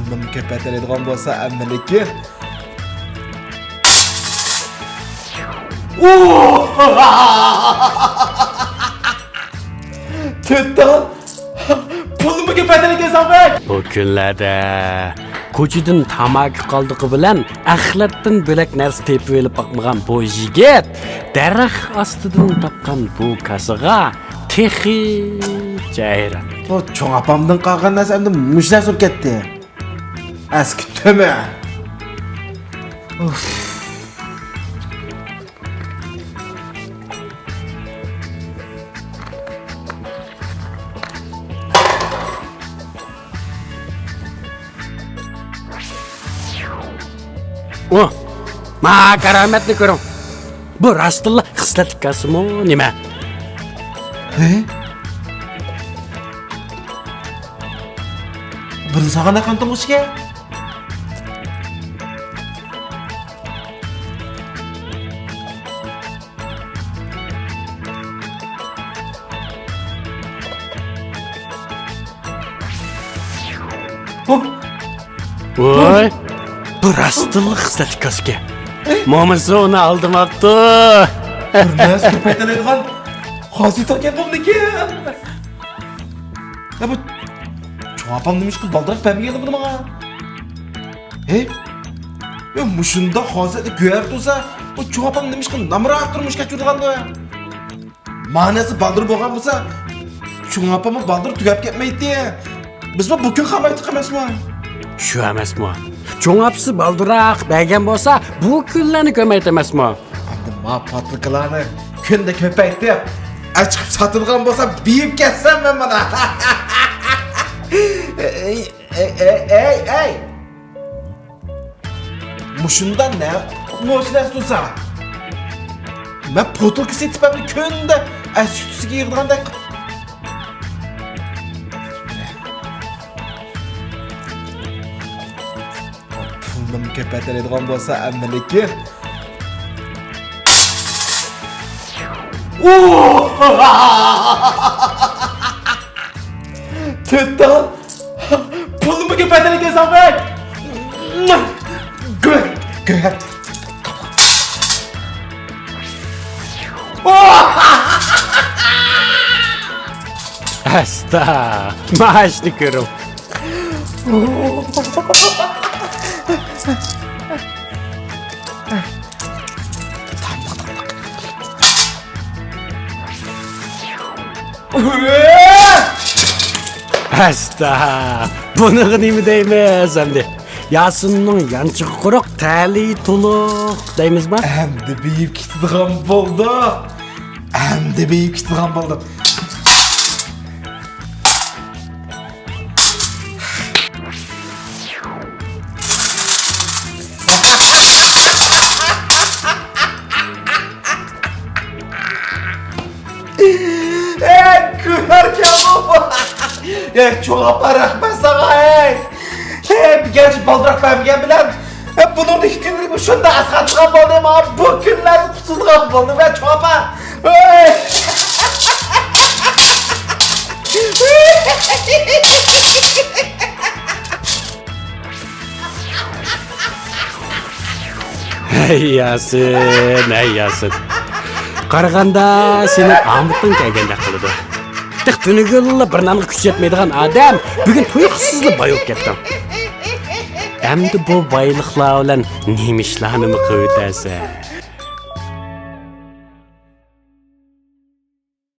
pulni ko'paytiradigan bo'lsa, lekin Tüttan pulni ko'paytiradigan sanbek. Bu kunlarda ko'chadan tamaki qoldig'i bilan axlatdan bo'lak narsa tepib olib boqmagan bu yigit daraxt ostidan topgan bu kasaga texi jayran. O cho'ng opamdan qolgan narsamni mushlar surib ketdi. Eski töme. O, ma karametni ko'ring. Bu rastilla xislat kasimi nima? Buni sog'ana qanto'g'ishga? Voy, bu rastilla xislat kasga. Momasi uni aldimapti. Burnas ko'paytiradigan xosiyat ekan buniki. Ya bu cho'ng opam nima ish qilib baldirab bermagan buni menga? Ya mushunda hozir ko'yar tursa, bu cho'ng opam nima ish qilib namroq turmushga chiqarganda? Ma'nasi baldirib bo'lgan bo'lsa, cho'ng opamni baldirib tugab ketmaydi. Biz bu kun xabar chiqamasmi? Shu emasmi? Cho'ng opasi baldiroq bergan bo'lsa, bu kunlarni ko'maytirmasmi? Endi ma patlikalarni kunda ko'paytirib, chiqib sotilgan bo'lsa, biyib ketsam men mana. Ey. Mushunda ne? Mo'jiza tursa. Men potilka setib kunda asutisiga yig'dirgandek. Pulni ko'paytiradigan bo'lsa, lekin Tüttan pulni ko'paytiradigan sanbek. G'o'yat. Asta, maaşni ko'ring. Asta, buni nima deymiz endi? Yasinning yanchiq quruq tali to'liq deymizmi? Endi beyib ketadigan bo'ldi. Kırarken bu. Çok aparak ben sana bir genç baldırak vermeyen bilen bunun 2 günlük bu şunda asatlığa buldum ama bu günler tutulduğum buldum ben çok apar. Ey Yasin. Qaraganda seni Ahmet'ten kelgandek qiladi. Tek tunugilla bir namga kuch yetmaydigan odam bugun tuyuqsizli boyib ketdi. Endi bu boyliqlar bilan nima ishlarni qilib o'tasa?